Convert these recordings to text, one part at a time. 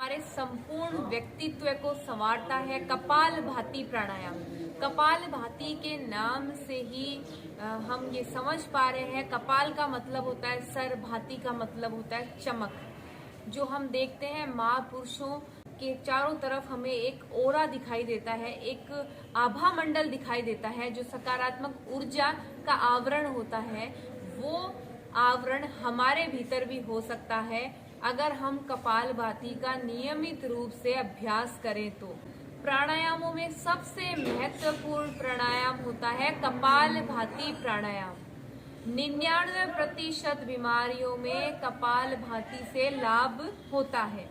हमारे संपूर्ण व्यक्तित्व को संवारता है कपालभाति प्राणायाम। कपालभाति के नाम से ही हम ये समझ पा रहे हैं, कपाल का मतलब होता है सर, भाति का मतलब होता है चमक। जो हम देखते हैं महापुरुषों के चारों तरफ हमें एक ओरा दिखाई देता है, एक आभा मंडल दिखाई देता है, जो सकारात्मक ऊर्जा का आवरण होता है। वो आवरण हमारे भीतर भी हो सकता है अगर हम कपालभाति का नियमित रूप से अभ्यास करें तो। प्राणायामों में सबसे महत्वपूर्ण प्राणायाम होता है कपालभाति प्राणायाम। 99% बीमारियों में कपालभाति से लाभ होता है।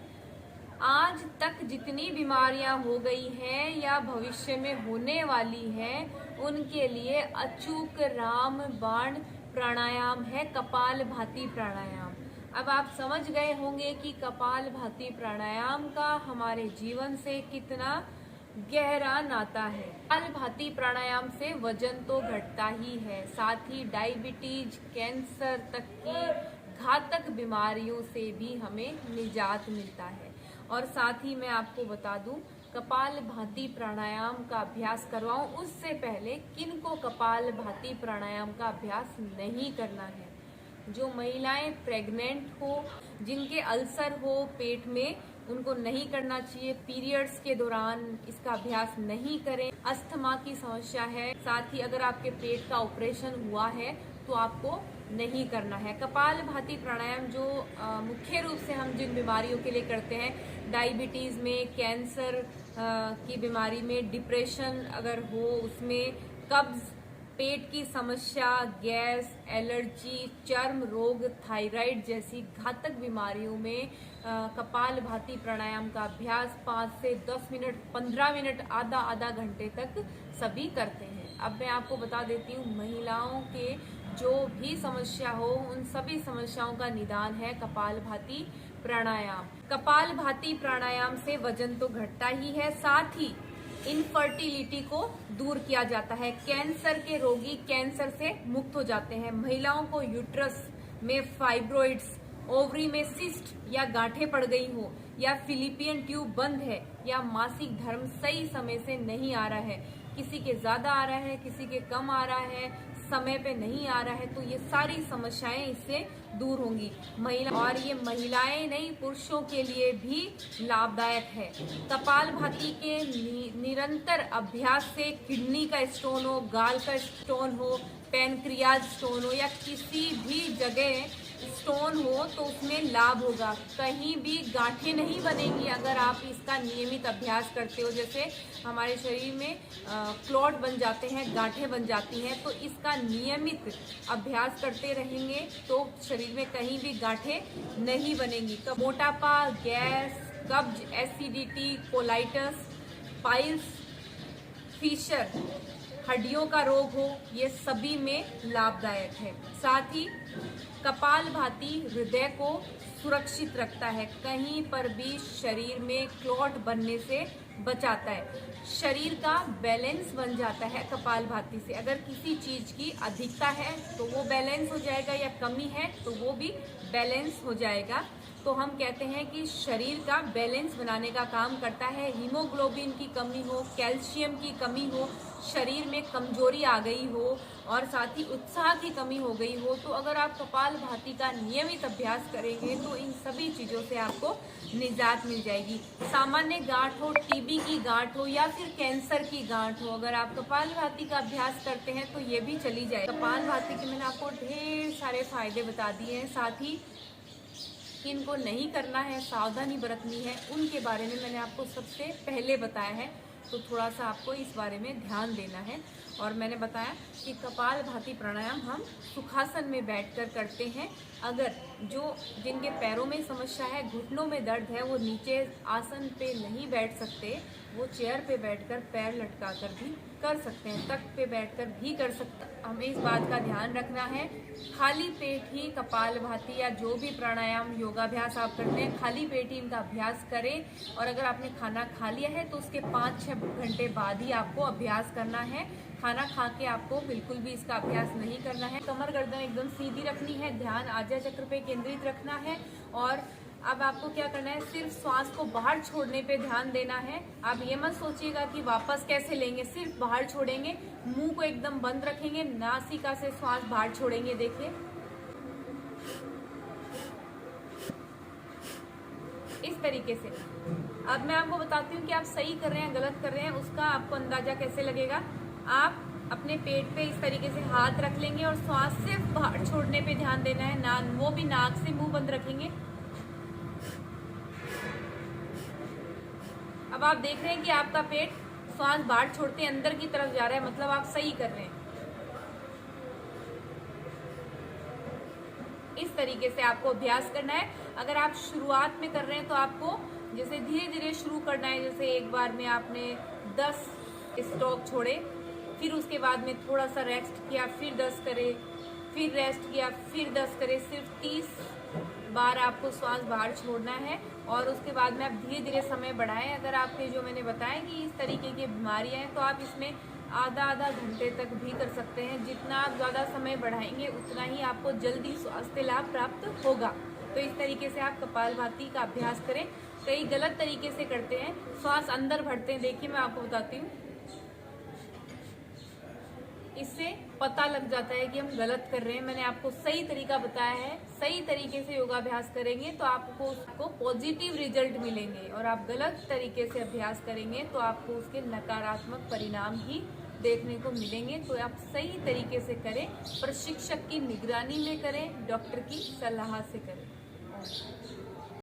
आज तक जितनी बीमारियां हो गई हैं या भविष्य में होने वाली हैं, उनके लिए अचूक रामबाण प्राणायाम है कपालभाति प्राणायाम। अब आप समझ गए होंगे कि कपालभाति प्राणायाम का हमारे जीवन से कितना गहरा नाता है। कपालभाति प्राणायाम से वजन तो घटता ही है, साथ ही डायबिटीज, कैंसर तक की घातक बीमारियों से भी हमें निजात मिलता है। और साथ ही मैं आपको बता दूं, कपालभाति प्राणायाम का अभ्यास करवाऊं उससे पहले किनको कपालभाति प्राणायाम का अभ्यास नहीं करना है। जो महिलाएं प्रेग्नेंट हो, जिनके अल्सर हो पेट में, उनको नहीं करना चाहिए। पीरियड्स के दौरान इसका अभ्यास नहीं करें। अस्थमा की समस्या है, साथ ही अगर आपके पेट का ऑपरेशन हुआ है तो आपको नहीं करना है। कपालभाति प्राणायाम जो मुख्य रूप से हम जिन बीमारियों के लिए करते हैं, डायबिटीज में, कैंसर की बीमारी में, डिप्रेशन अगर हो उसमें, कब्ज, पेट की समस्या, गैस, एलर्जी, चर्म रोग, थायराइड जैसी घातक बीमारियों में कपालभाति प्राणायाम का अभ्यास 5 से 10 मिनट, 15 मिनट, आधा घंटे तक सभी करते हैं। अब मैं आपको बता देती हूँ, महिलाओं के जो भी समस्या हो उन सभी समस्याओं का निदान है कपालभाति प्राणायाम। कपालभाति प्राणायाम से वजन तो घटता ही है, साथ ही इनफर्टिलिटी को दूर किया जाता है। कैंसर के रोगी कैंसर से मुक्त हो जाते हैं। महिलाओं को यूट्रस में फाइब्रोइड्स, ओवरी में सिस्ट या गांठें पड़ गई हो, या फिलिपियन ट्यूब बंद है, या मासिक धर्म सही समय से नहीं आ रहा है, किसी के ज्यादा आ रहा है, किसी के कम आ रहा है, समय पे नहीं आ रहा है, तो ये सारी समस्याएं इससे दूर होंगी। और ये महिलाएं नहीं, पुरुषों के लिए भी लाभदायक है। कपालभाति के निरंतर अभ्यास से किडनी का स्टोन हो, गाल का स्टोन हो, पैनक्रियाज स्टोन हो, या किसी भी जगह स्टोन हो तो उसमें लाभ होगा। कहीं भी गांठें नहीं बनेंगी अगर आप इसका नियमित अभ्यास करते हो। जैसे हमारे शरीर में क्लॉट बन जाते हैं, गांठें बन जाती हैं, तो इसका नियमित अभ्यास करते रहेंगे तो शरीर में कहीं भी गांठें नहीं बनेंगी। तो मोटापा, गैस, कब्ज, एसिडिटी, कोलाइटिस, पाइल्स, फिशर, हड्डियों का रोग हो, ये सभी में लाभदायक है। साथ ही कपालभाति हृदय को सुरक्षित रखता है, कहीं पर भी शरीर में क्लॉट बनने से बचाता है। शरीर का बैलेंस बन जाता है कपालभाति से। अगर किसी चीज की अधिकता है तो वो बैलेंस हो जाएगा, या कमी है तो वो भी बैलेंस हो जाएगा। तो हम कहते हैं कि शरीर का बैलेंस बनाने का काम करता है। हीमोग्लोबिन की कमी हो, कैल्शियम की कमी हो, शरीर में कमजोरी आ गई हो, और साथ ही उत्साह की कमी हो गई हो, तो अगर आप कपालभाति का नियमित अभ्यास करेंगे तो इन सभी चीजों से आपको निजात मिल जाएगी। सामान्य गांठ हो, टीबी की गांठ हो, या फिर कैंसर की गांठ हो, अगर आप कपालभाति का अभ्यास करते हैं तो ये भी चली जाए। कपालभाति के मैंने आपको ढेर सारे फायदे बता दिए हैं, साथ ही किनको नहीं करना है, सावधानी बरतनी है, उनके बारे में मैंने आपको सबसे पहले बताया है। तो थोड़ा सा आपको इस बारे में ध्यान देना है। और मैंने बताया कि कपालभाति प्राणायाम हम सुखासन में बैठकर करते हैं। अगर जिनके पैरों में समस्या है, घुटनों में दर्द है, वो नीचे आसन पे नहीं बैठ सकते, वो चेयर पे बैठकर पैर लटकाकर भी कर सकते हैं, तख्त पे बैठकर भी कर सकते हैं। हमें इस बात का ध्यान रखना है, खाली पेट ही कपालभाति या जो भी प्राणायाम योगाभ्यास आप करते हैं, खाली पेट ही इनका अभ्यास करें। और अगर आपने खाना खा लिया है तो उसके 5-6 घंटे बाद ही आपको अभ्यास करना है। खाना खा के आपको बिल्कुल भी इसका अभ्यास नहीं करना है। कमर गर्दन एकदम सीधी रखनी है, ध्यान आज्ञा चक्र पे केंद्रित रखना है, और अब आपको क्या करना है, सिर्फ श्वास को बाहर छोड़ने पे ध्यान देना है। आप ये मत सोचिएगा कि वापस कैसे लेंगे, सिर्फ बाहर छोड़ेंगे, मुंह को एकदम बंद रखेंगे, नासिका से श्वास बाहर छोड़ेंगे। देखिए इस तरीके से। अब मैं आपको बताती हूँ कि आप सही कर रहे हैं गलत कर रहे हैं, उसका आपको अंदाजा कैसे लगेगा। आप अपने पेट पे इस तरीके से हाथ रख लेंगे और श्वास सिर्फ बाहर छोड़ने पे ध्यान देना है, वो भी नाक से, मुंह बंद रखेंगे। अब आप देख रहे हैं कि आपका पेट श्वास बाहर छोड़ते अंदर की तरफ जा रहा है, मतलब आप सही कर रहे हैं। इस तरीके से आपको अभ्यास करना है। अगर आप शुरुआत में कर रहे हैं तो आपको जैसे धीरे धीरे शुरू करना है। जैसे एक बार में आपने 10 स्टॉक छोड़े, फिर उसके बाद में थोड़ा सा रेस्ट किया, फिर 10 करे, फिर रेस्ट किया, फिर 10 करे। सिर्फ 30 बार आपको श्वास बाहर छोड़ना है और उसके बाद में आप धीरे धीरे समय बढ़ाएं। अगर आपके जो मैंने बताया कि इस तरीके की बीमारियां हैं तो आप इसमें आधा घंटे तक भी कर सकते हैं। जितना आप ज़्यादा समय बढ़ाएंगे उतना ही आपको जल्दी स्वास्थ्य लाभ प्राप्त होगा। तो इस तरीके से आप कपालभाति का अभ्यास करें। कई गलत तरीके से करते हैं, श्वास अंदर भरते हैं। देखिए मैं आपको बताती हूँ, इससे पता लग जाता है कि हम गलत कर रहे हैं। मैंने आपको सही तरीका बताया है। सही तरीके से योगाभ्यास करेंगे तो आपको उसको पॉजिटिव रिजल्ट मिलेंगे, और आप गलत तरीके से अभ्यास करेंगे तो आपको उसके नकारात्मक परिणाम ही देखने को मिलेंगे। तो आप सही तरीके से करें, प्रशिक्षक की निगरानी में करें, डॉक्टर की सलाह से करें।